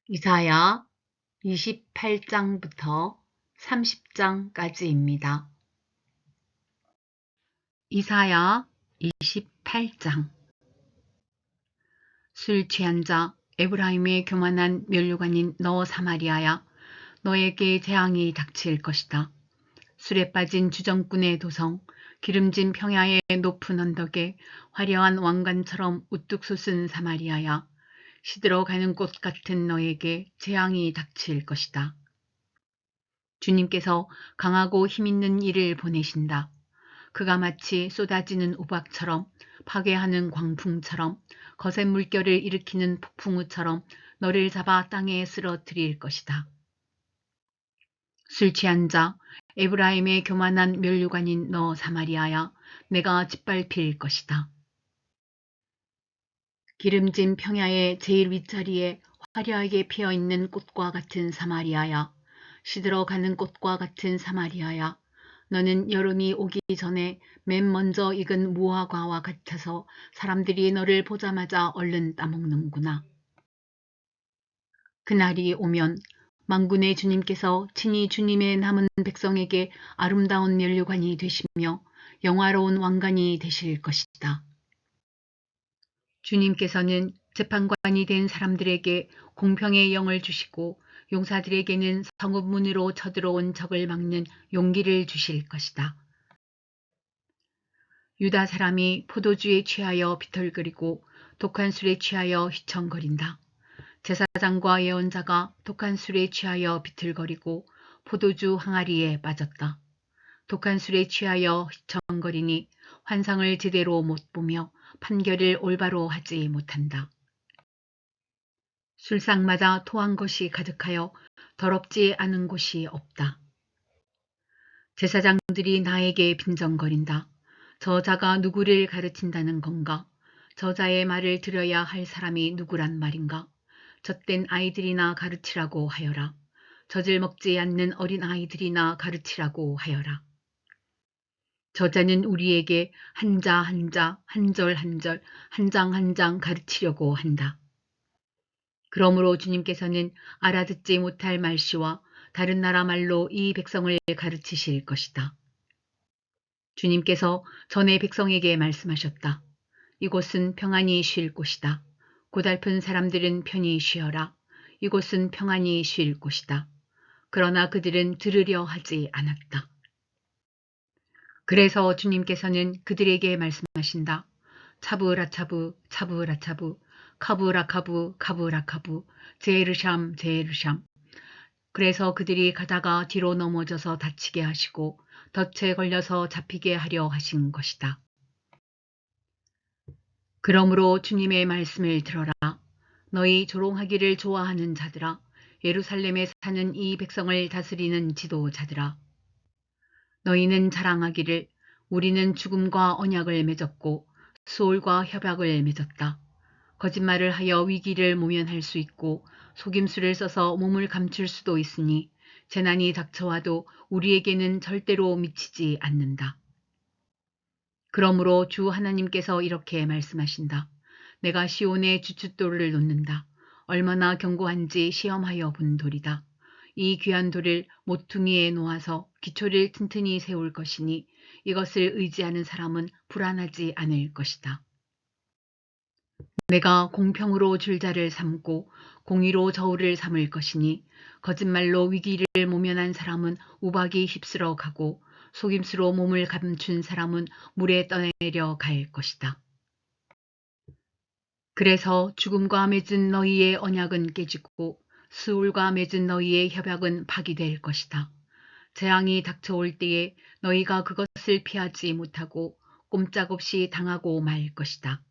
이사야 28장부터 30장까지입니다. 이사야 28장. 술 취한 자 에브라임의 교만한 면류관인 너 사마리아야, 너에게 재앙이 닥칠 것이다. 술에 빠진 주정꾼의 도성, 기름진 평야의 높은 언덕에 화려한 왕관처럼 우뚝 솟은 사마리아야, 시들어가는 꽃 같은 너에게 재앙이 닥칠 것이다. 주님께서 강하고 힘있는 이를 보내신다. 그가 마치 쏟아지는 우박처럼, 파괴하는 광풍처럼, 거센 물결을 일으키는 폭풍우처럼 너를 잡아 땅에 쓰러뜨릴 것이다. 술 취한 자, 에브라임의 교만한 면류관인 너 사마리아야, 내가 짓밟힐 것이다. 기름진 평야의 제일 윗자리에 화려하게 피어있는 꽃과 같은 사마리아야, 시들어가는 꽃과 같은 사마리아야, 너는 여름이 오기 전에 맨 먼저 익은 무화과와 같아서 사람들이 너를 보자마자 얼른 따먹는구나. 그날이 오면 만군의 주님께서 친히 주님의 남은 백성에게 아름다운 면류관이 되시며 영화로운 왕관이 되실 것이다. 주님께서는 재판관이 된 사람들에게 공평의 영을 주시고 용사들에게는 성읍문으로 쳐들어온 적을 막는 용기를 주실 것이다. 유다 사람이 포도주에 취하여 비틀거리고 독한 술에 취하여 휘청거린다. 제사장과 예언자가 독한 술에 취하여 비틀거리고 포도주 항아리에 빠졌다. 독한 술에 취하여 휘청거리니 환상을 제대로 못 보며 판결을 올바로 하지 못한다. 술상마다 토한 것이 가득하여 더럽지 않은 곳이 없다. 제사장들이 나에게 빈정거린다. 저자가 누구를 가르친다는 건가? 저자의 말을 들어야 할 사람이 누구란 말인가? 젖된 아이들이나 가르치라고 하여라. 젖을 먹지 않는 어린 아이들이나 가르치라고 하여라. 저자는 우리에게 한자 한자, 한절 한절, 한 장 한 장 가르치려고 한다. 그러므로 주님께서는 알아듣지 못할 말씨와 다른 나라 말로 이 백성을 가르치실 것이다. 주님께서 전에 백성에게 말씀하셨다. 이곳은 평안히 쉴 곳이다. 고달픈 사람들은 편히 쉬어라. 이곳은 평안히 쉴 곳이다. 그러나 그들은 들으려 하지 않았다. 그래서 주님께서는 그들에게 말씀하신다. 차브라차브 차브라차브 카브라카브 카브라카브 제르샴 제르샴. 그래서 그들이 가다가 뒤로 넘어져서 다치게 하시고 덫에 걸려서 잡히게 하려 하신 것이다. 그러므로 주님의 말씀을 들어라. 너희 조롱하기를 좋아하는 자들아, 예루살렘에 사는 이 백성을 다스리는 지도자들아. 너희는 자랑하기를 우리는 죽음과 언약을 맺었고 수올과 협약을 맺었다. 거짓말을 하여 위기를 모면할 수 있고 속임수를 써서 몸을 감출 수도 있으니 재난이 닥쳐와도 우리에게는 절대로 미치지 않는다. 그러므로 주 하나님께서 이렇게 말씀하신다. 내가 시온에 주춧돌을 놓는다. 얼마나 견고한지 시험하여 본 돌이다. 이 귀한 돌을 모퉁이에 놓아서 기초를 튼튼히 세울 것이니 이것을 의지하는 사람은 불안하지 않을 것이다. 내가 공평으로 줄자를 삼고 공의로 저울을 삼을 것이니 거짓말로 위기를 모면한 사람은 우박이 휩쓸어 가고 속임수로 몸을 감춘 사람은 물에 떠내려 갈 것이다. 그래서 죽음과 맺은 너희의 언약은 깨지고 스울과 맺은 너희의 협약은 파기될 것이다. 재앙이 닥쳐올 때에 너희가 그것을 피하지 못하고 꼼짝없이 당하고 말 것이다.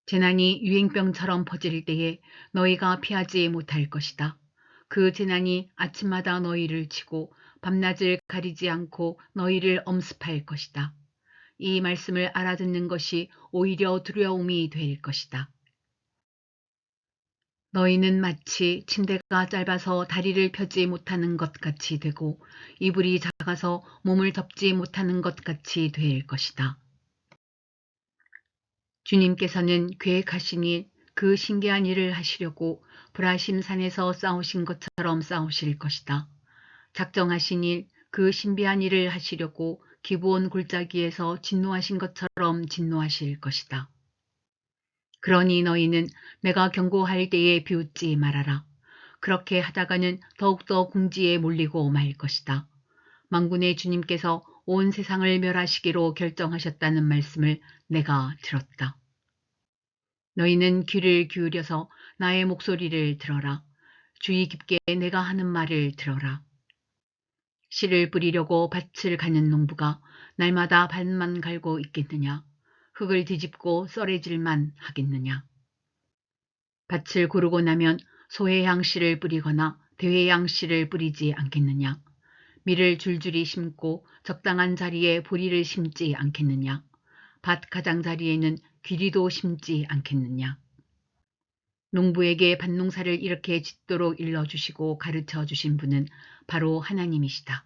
재난이 유행병처럼 퍼질 때에 너희가 피하지 못할 것이다. 그 재난이 아침마다 너희를 치고 밤낮을 가리지 않고 너희를 엄습할 것이다. 이 말씀을 알아듣는 것이 오히려 두려움이 될 것이다. 너희는 마치 침대가 짧아서 다리를 펴지 못하는 것 같이 되고 이불이 작아서 몸을 덮지 못하는 것 같이 될 것이다. 주님께서는 계획하신 일, 그 신기한 일을 하시려고 브라심산에서 싸우신 것처럼 싸우실 것이다. 작정하신 일, 그 신비한 일을 하시려고 기브온 골짜기에서 진노하신 것처럼 진노하실 것이다. 그러니 너희는 내가 경고할 때에 비웃지 말아라. 그렇게 하다가는 더욱더 궁지에 몰리고 말 것이다. 만군의 주님께서 온 세상을 멸하시기로 결정하셨다는 말씀을 내가 들었다. 너희는 귀를 기울여서 나의 목소리를 들어라. 주의 깊게 내가 하는 말을 들어라. 씨를 뿌리려고 밭을 가는 농부가 날마다 밭만 갈고 있겠느냐. 흙을 뒤집고 썰어질만 하겠느냐. 밭을 고르고 나면 소해향 씨를 뿌리거나 대해향 씨를 뿌리지 않겠느냐. 밀을 줄줄이 심고 적당한 자리에 보리를 심지 않겠느냐. 밭 가장자리에는 귀리도 심지 않겠느냐. 농부에게 밭농사를 이렇게 짓도록 일러주시고 가르쳐 주신 분은 바로 하나님이시다.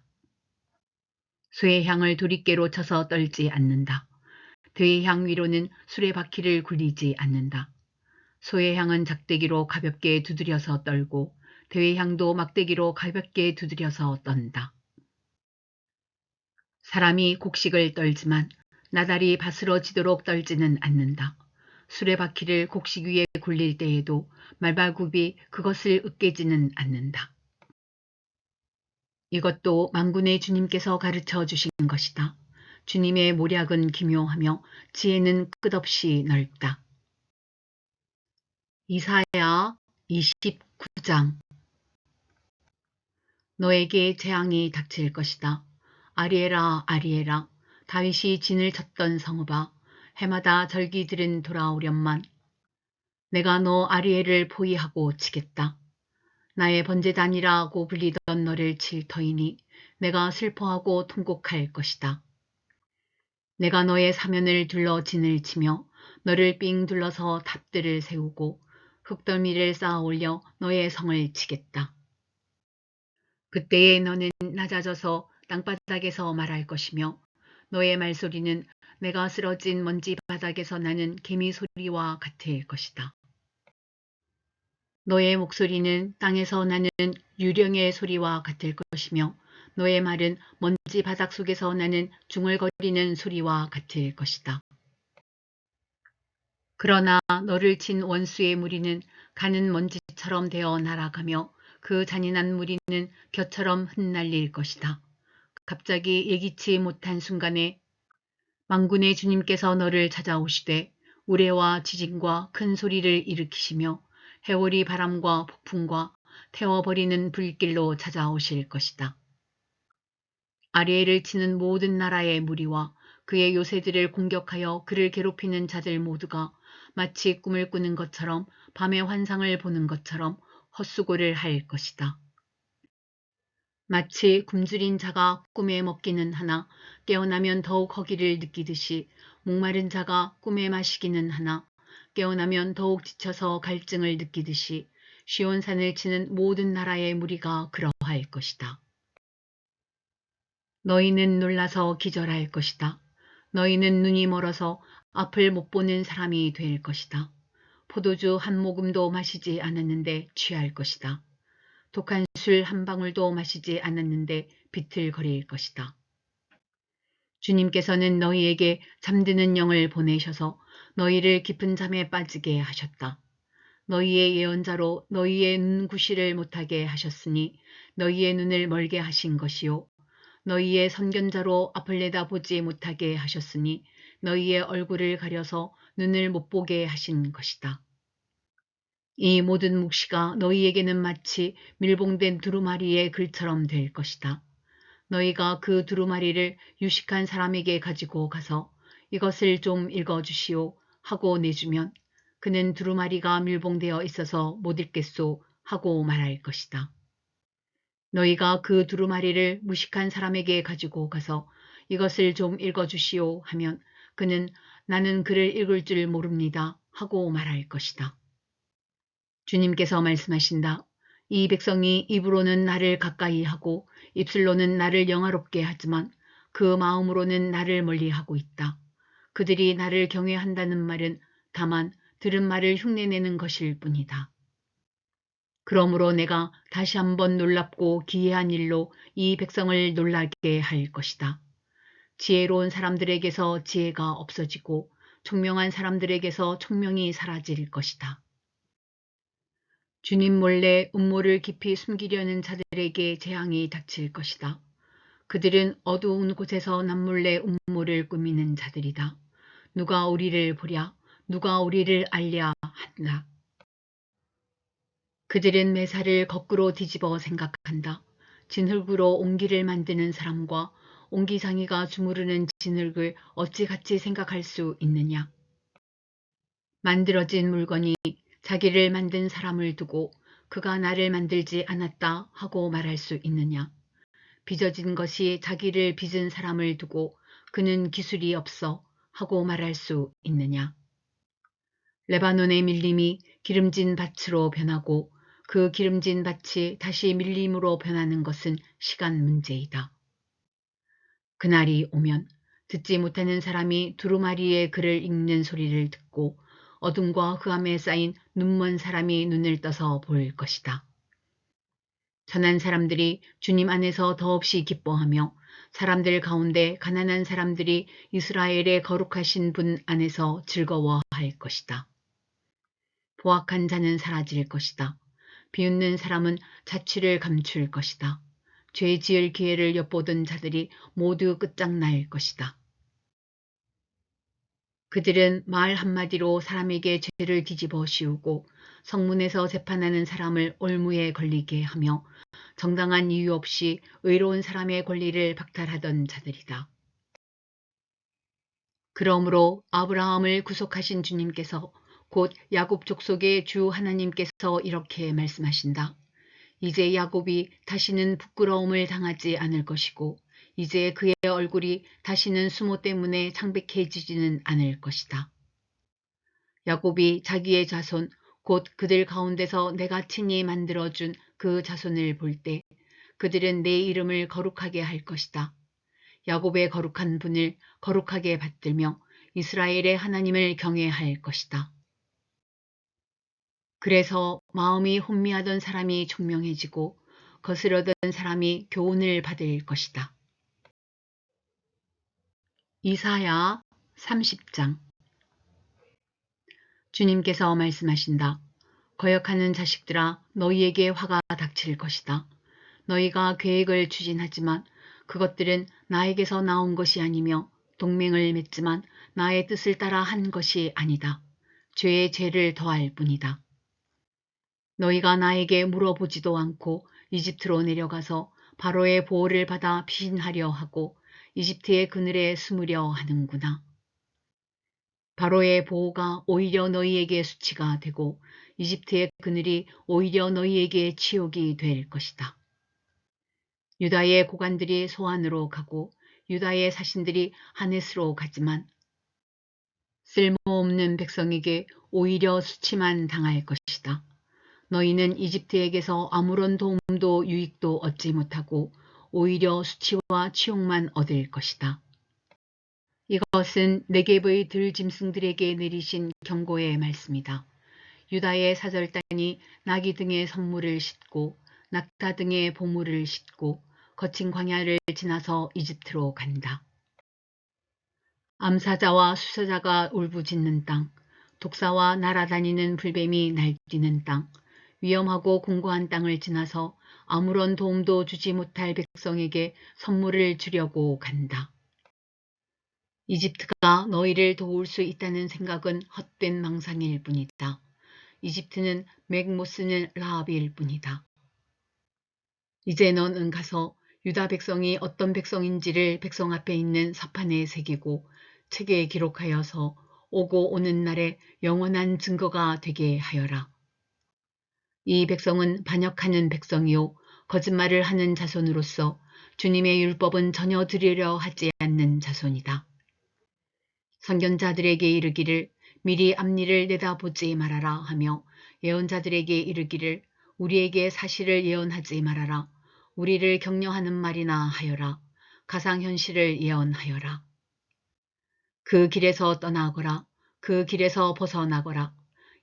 쇠의 향을 도리깨로 쳐서 떨지 않는다. 대의 향 위로는 수레바퀴를 굴리지 않는다. 소의 향은 작대기로 가볍게 두드려서 떨고 대의 향도 막대기로 가볍게 두드려서 떤다. 사람이 곡식을 떨지만 나달이 바스러지도록 떨지는 않는다. 수레바퀴를 곡식 위에 굴릴 때에도 말발굽이 그것을 으깨지는 않는다. 이것도 만군의 주님께서 가르쳐 주신 것이다. 주님의 모략은 기묘하며 지혜는 끝없이 넓다. 이사야 29장. 너에게 재앙이 닥칠 것이다. 아리에라 아리에라, 다윗이 진을 쳤던 성읍아, 해마다 절기들은 돌아오련만 내가 너 아리에를 포위하고 치겠다. 나의 번제단이라고 불리던 너를 칠 터이니 내가 슬퍼하고 통곡할 것이다. 내가 너의 사면을 둘러 진을 치며 너를 삥 둘러서 탑들을 세우고 흙더미를 쌓아 올려 너의 성을 치겠다. 그때에 너는 낮아져서 땅바닥에서 말할 것이며 너의 말소리는 내가 쓰러진 먼지 바닥에서 나는 개미 소리와 같을 것이다. 너의 목소리는 땅에서 나는 유령의 소리와 같을 것이며 너의 말은 먼지 바닥 속에서 나는 중얼거리는 소리와 같을 것이다. 그러나 너를 친 원수의 무리는 가는 먼지처럼 되어 날아가며 그 잔인한 무리는 벼처럼 흩날릴 것이다. 갑자기 예기치 못한 순간에 만군의 주님께서 너를 찾아오시되 우레와 지진과 큰 소리를 일으키시며 해오리 바람과 폭풍과 태워버리는 불길로 찾아오실 것이다. 아리엘을 치는 모든 나라의 무리와 그의 요새들을 공격하여 그를 괴롭히는 자들 모두가 마치 꿈을 꾸는 것처럼 밤의 환상을 보는 것처럼 헛수고를 할 것이다. 마치 굶주린 자가 꿈에 먹기는 하나 깨어나면 더욱 허기를 느끼듯이 목마른 자가 꿈에 마시기는 하나 깨어나면 더욱 지쳐서 갈증을 느끼듯이 시온산을 치는 모든 나라의 무리가 그러할 것이다. 너희는 놀라서 기절할 것이다. 너희는 눈이 멀어서 앞을 못 보는 사람이 될 것이다. 포도주 한 모금도 마시지 않았는데 취할 것이다. 독한 술 한 방울도 마시지 않았는데 비틀거릴 것이다. 주님께서는 너희에게 잠드는 영을 보내셔서 너희를 깊은 잠에 빠지게 하셨다. 너희의 예언자로 너희의 눈구시를 못하게 하셨으니 너희의 눈을 멀게 하신 것이요. 너희의 선견자로 앞을 내다보지 못하게 하셨으니 너희의 얼굴을 가려서 눈을 못 보게 하신 것이다. 이 모든 묵시가 너희에게는 마치 밀봉된 두루마리의 글처럼 될 것이다. 너희가 그 두루마리를 유식한 사람에게 가지고 가서 이것을 좀 읽어주시오 하고 내주면 그는 두루마리가 밀봉되어 있어서 못 읽겠소 하고 말할 것이다. 너희가 그 두루마리를 무식한 사람에게 가지고 가서 이것을 좀 읽어주시오 하면 그는 나는 글을 읽을 줄 모릅니다 하고 말할 것이다. 주님께서 말씀하신다. 이 백성이 입으로는 나를 가까이 하고 입술로는 나를 영화롭게 하지만 그 마음으로는 나를 멀리하고 있다. 그들이 나를 경외한다는 말은 다만 들은 말을 흉내내는 것일 뿐이다. 그러므로 내가 다시 한번 놀랍고 기이한 일로 이 백성을 놀라게 할 것이다. 지혜로운 사람들에게서 지혜가 없어지고 총명한 사람들에게서 총명이 사라질 것이다. 주님 몰래 음모를 깊이 숨기려는 자들에게 재앙이 닥칠 것이다. 그들은 어두운 곳에서 남몰래 음모를 꾸미는 자들이다. 누가 우리를 보랴, 누가 우리를 알랴 한다. 그들은 매사를 거꾸로 뒤집어 생각한다. 진흙으로 옹기를 만드는 사람과 옹기장이가 주무르는 진흙을 어찌 같이 생각할 수 있느냐. 만들어진 물건이 자기를 만든 사람을 두고 그가 나를 만들지 않았다 하고 말할 수 있느냐. 빚어진 것이 자기를 빚은 사람을 두고 그는 기술이 없어 하고 말할 수 있느냐. 레바논의 밀림이 기름진 밭으로 변하고 그 기름진 밭이 다시 밀림으로 변하는 것은 시간 문제이다. 그날이 오면 듣지 못하는 사람이 두루마리의 글을 읽는 소리를 듣고 어둠과 흑암에 쌓인 눈먼 사람이 눈을 떠서 볼 것이다. 선한 사람들이 주님 안에서 더없이 기뻐하며 사람들 가운데 가난한 사람들이 이스라엘의 거룩하신 분 안에서 즐거워할 것이다. 포악한 자는 사라질 것이다. 비웃는 사람은 자취를 감출 것이다. 죄 지을 기회를 엿보던 자들이 모두 끝장날 것이다. 그들은 말 한마디로 사람에게 죄를 뒤집어 씌우고 성문에서 재판하는 사람을 올무에 걸리게 하며 정당한 이유 없이 의로운 사람의 권리를 박탈하던 자들이다. 그러므로 아브라함을 구속하신 주님께서 곧 야곱 족속의 주 하나님께서 이렇게 말씀하신다. 이제 야곱이 다시는 부끄러움을 당하지 않을 것이고 이제 그의 얼굴이 다시는 수모 때문에 창백해지지는 않을 것이다. 야곱이 자기의 자손 곧 그들 가운데서 내가 친히 만들어준 그 자손을 볼 때 그들은 내 이름을 거룩하게 할 것이다. 야곱의 거룩한 분을 거룩하게 받들며 이스라엘의 하나님을 경외할 것이다. 그래서 마음이 혼미하던 사람이 총명해지고 거스르던 사람이 교훈을 받을 것이다. 이사야 30장. 주님께서 말씀하신다. 거역하는 자식들아, 너희에게 화가 닥칠 것이다. 너희가 계획을 추진하지만 그것들은 나에게서 나온 것이 아니며 동맹을 맺지만 나의 뜻을 따라 한 것이 아니다. 죄에 죄를 더할 뿐이다. 너희가 나에게 물어보지도 않고 이집트로 내려가서 바로의 보호를 받아 피신하려 하고 이집트의 그늘에 숨으려 하는구나. 바로의 보호가 오히려 너희에게 수치가 되고 이집트의 그늘이 오히려 너희에게 치욕이 될 것이다. 유다의 고관들이 소안으로 가고 유다의 사신들이 하네스로 가지만 쓸모없는 백성에게 오히려 수치만 당할 것이다. 너희는 이집트에게서 아무런 도움도 유익도 얻지 못하고 오히려 수치와 치욕만 얻을 것이다. 이것은 네겝의 들짐승들에게 내리신 경고의 말씀이다. 유다의 사절단이 나귀 등의 선물을 싣고 낙타 등의 보물을 싣고 거친 광야를 지나서 이집트로 간다. 암사자와 수사자가 울부짖는 땅, 독사와 날아다니는 불뱀이 날뛰는 땅, 위험하고 공고한 땅을 지나서 아무런 도움도 주지 못할 백성에게 선물을 주려고 간다. 이집트가 너희를 도울 수 있다는 생각은 헛된 망상일 뿐이다. 이집트는 맥 못 쓰는 라합일 뿐이다. 이제 너는 가서 유다 백성이 어떤 백성인지를 백성 앞에 있는 사판에 새기고 책에 기록하여서 오고 오는 날에 영원한 증거가 되게 하여라. 이 백성은 반역하는 백성이요 거짓말을 하는 자손으로서 주님의 율법은 전혀 들으려 하지 않는 자손이다. 선견자들에게 이르기를 미리 앞니를 내다보지 말아라 하며 예언자들에게 이르기를 우리에게 사실을 예언하지 말아라. 우리를 격려하는 말이나 하여라. 가상현실을 예언하여라. 그 길에서 떠나거라. 그 길에서 벗어나거라.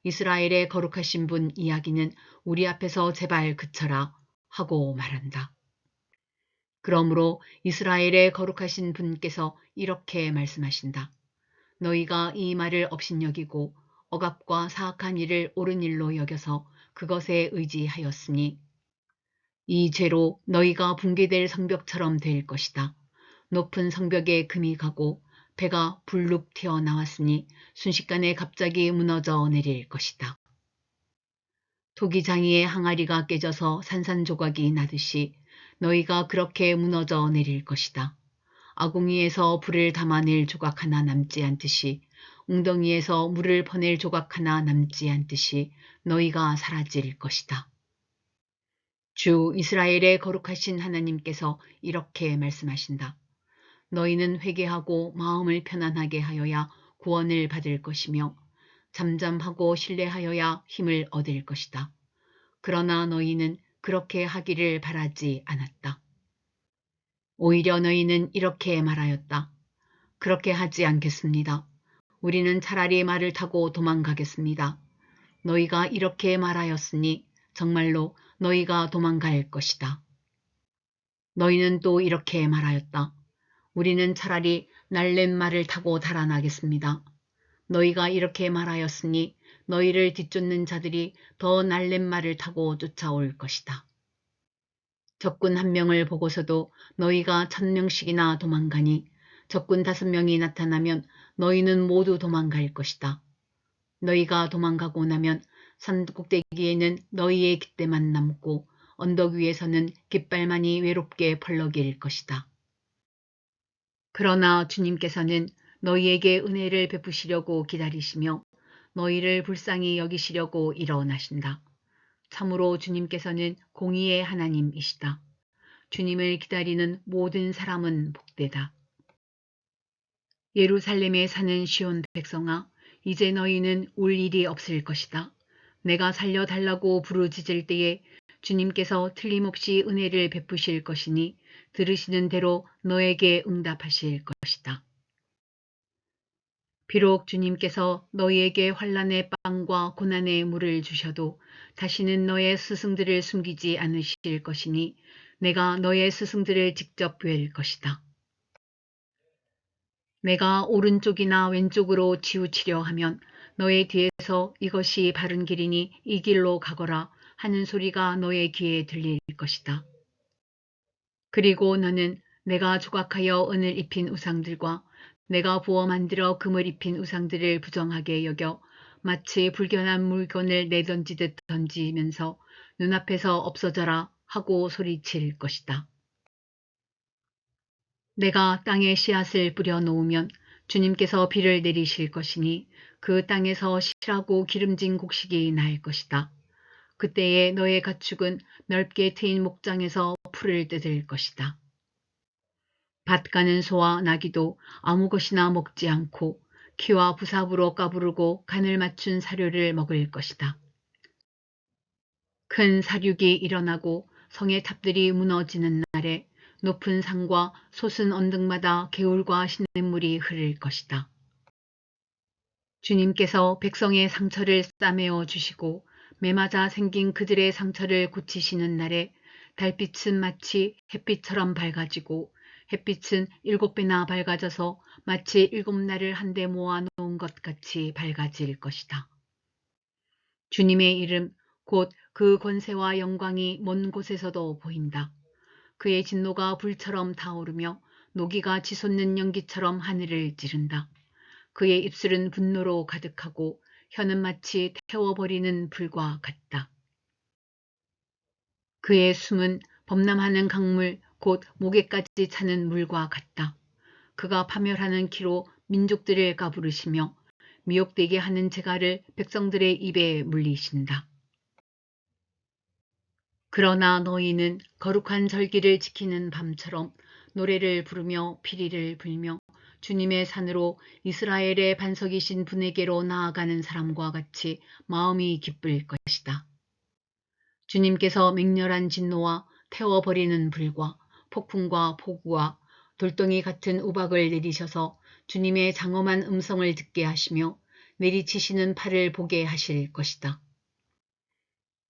이스라엘의 거룩하신 분 이야기는 우리 앞에서 제발 그쳐라 하고 말한다. 그러므로 이스라엘의 거룩하신 분께서 이렇게 말씀하신다. 너희가 이 말을 업신여기고 억압과 사악한 일을 옳은 일로 여겨서 그것에 의지하였으니 이 죄로 너희가 붕괴될 성벽처럼 될 것이다. 높은 성벽에 금이 가고 배가 불룩 튀어나왔으니 순식간에 갑자기 무너져 내릴 것이다. 토기장이의 항아리가 깨져서 산산조각이 나듯이 너희가 그렇게 무너져 내릴 것이다. 아궁이에서 불을 담아낼 조각 하나 남지 않듯이 웅덩이에서 물을 퍼낼 조각 하나 남지 않듯이 너희가 사라질 것이다. 주 이스라엘의 거룩하신 하나님께서 이렇게 말씀하신다. 너희는 회개하고 마음을 편안하게 하여야 구원을 받을 것이며 잠잠하고 신뢰하여야 힘을 얻을 것이다. 그러나 너희는 그렇게 하기를 바라지 않았다. 오히려 너희는 이렇게 말하였다. 그렇게 하지 않겠습니다. 우리는 차라리 말을 타고 도망가겠습니다. 너희가 이렇게 말하였으니 정말로 너희가 도망갈 것이다. 너희는 또 이렇게 말하였다. 우리는 차라리 날랜 말을 타고 달아나겠습니다. 너희가 이렇게 말하였으니 너희를 뒤쫓는 자들이 더 날랜 말을 타고 쫓아올 것이다. 적군 1명을 보고서도 너희가 1000명씩이나 도망가니 적군 5명이 나타나면 너희는 모두 도망갈 것이다. 너희가 도망가고 나면 산 꼭대기에는 너희의 깃대만 남고 언덕 위에서는 깃발만이 외롭게 펄럭일 것이다. 그러나 주님께서는 너희에게 은혜를 베푸시려고 기다리시며 너희를 불쌍히 여기시려고 일어나신다. 참으로 주님께서는 공의의 하나님이시다. 주님을 기다리는 모든 사람은 복되다. 예루살렘에 사는 시온 백성아, 이제 너희는 울 일이 없을 것이다. 내가 살려달라고 부르짖을 때에 주님께서 틀림없이 은혜를 베푸실 것이니 들으시는 대로 너에게 응답하실 것이다. 비록 주님께서 너희에게 환난의 빵과 고난의 물을 주셔도 다시는 너의 스승들을 숨기지 않으실 것이니 내가 너의 스승들을 직접 뵐 것이다. 내가 오른쪽이나 왼쪽으로 치우치려 하면 너의 뒤에서 이것이 바른 길이니 이 길로 가거라 하는 소리가 너의 귀에 들릴 것이다. 그리고 너는 내가 조각하여 은을 입힌 우상들과 내가 부어 만들어 금을 입힌 우상들을 부정하게 여겨 마치 불결한 물건을 내던지듯 던지면서 눈앞에서 없어져라 하고 소리칠 것이다. 내가 땅에 씨앗을 뿌려 놓으면 주님께서 비를 내리실 것이니 그 땅에서 실하고 기름진 곡식이 날 것이다. 그때에 너의 가축은 넓게 트인 목장에서 풀을 뜯을 것이다. 밭 가는 소와 나귀도 아무 것이나 먹지 않고 키와 부삽으로 까부르고 간을 맞춘 사료를 먹을 것이다. 큰 사륙이 일어나고 성의 탑들이 무너지는 날에 높은 산과 솟은 언덕마다 개울과 시냇물이 흐를 것이다. 주님께서 백성의 상처를 싸매어 주시고 매맞아 생긴 그들의 상처를 고치시는 날에 달빛은 마치 햇빛처럼 밝아지고 햇빛은 7배나 밝아져서 마치 7날을 한데 모아 놓은 것 같이 밝아질 것이다. 주님의 이름 곧 그 권세와 영광이 먼 곳에서도 보인다. 그의 진노가 불처럼 타오르며 노기가 치솟는 연기처럼 하늘을 찌른다. 그의 입술은 분노로 가득하고 혀는 마치 태워버리는 불과 같다. 그의 숨은 범람하는 강물 곧 목에까지 차는 물과 같다. 그가 파멸하는 키로 민족들을 까부르시며 미혹되게 하는 재갈을 백성들의 입에 물리신다. 그러나 너희는 거룩한 절기를 지키는 밤처럼 노래를 부르며 피리를 불며 주님의 산으로 이스라엘의 반석이신 분에게로 나아가는 사람과 같이 마음이 기쁠 것이다. 주님께서 맹렬한 진노와 태워버리는 불과 폭풍과 폭우와 돌덩이 같은 우박을 내리셔서 주님의 장엄한 음성을 듣게 하시며 내리치시는 팔을 보게 하실 것이다.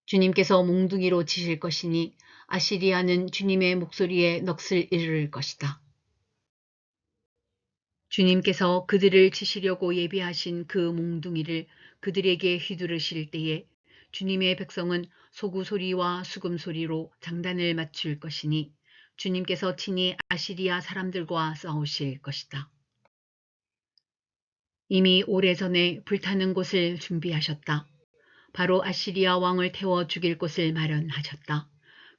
주님께서 몽둥이로 치실 것이니 아시리아는 주님의 목소리에 넋을 잃을 것이다. 주님께서 그들을 치시려고 예비하신 그 몽둥이를 그들에게 휘두르실 때에 주님의 백성은 소구 소리와 수금 소리로 장단을 맞출 것이니 주님께서 친히 아시리아 사람들과 싸우실 것이다. 이미 오래전에 불타는 곳을 준비하셨다. 바로 아시리아 왕을 태워 죽일 곳을 마련하셨다.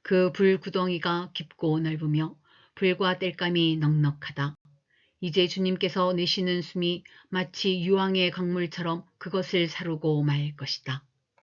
그 불구덩이가 깊고 넓으며 불과 땔감이 넉넉하다. 이제 주님께서 내쉬는 숨이 마치 유황의 강물처럼 그것을 사르고 말 것이다.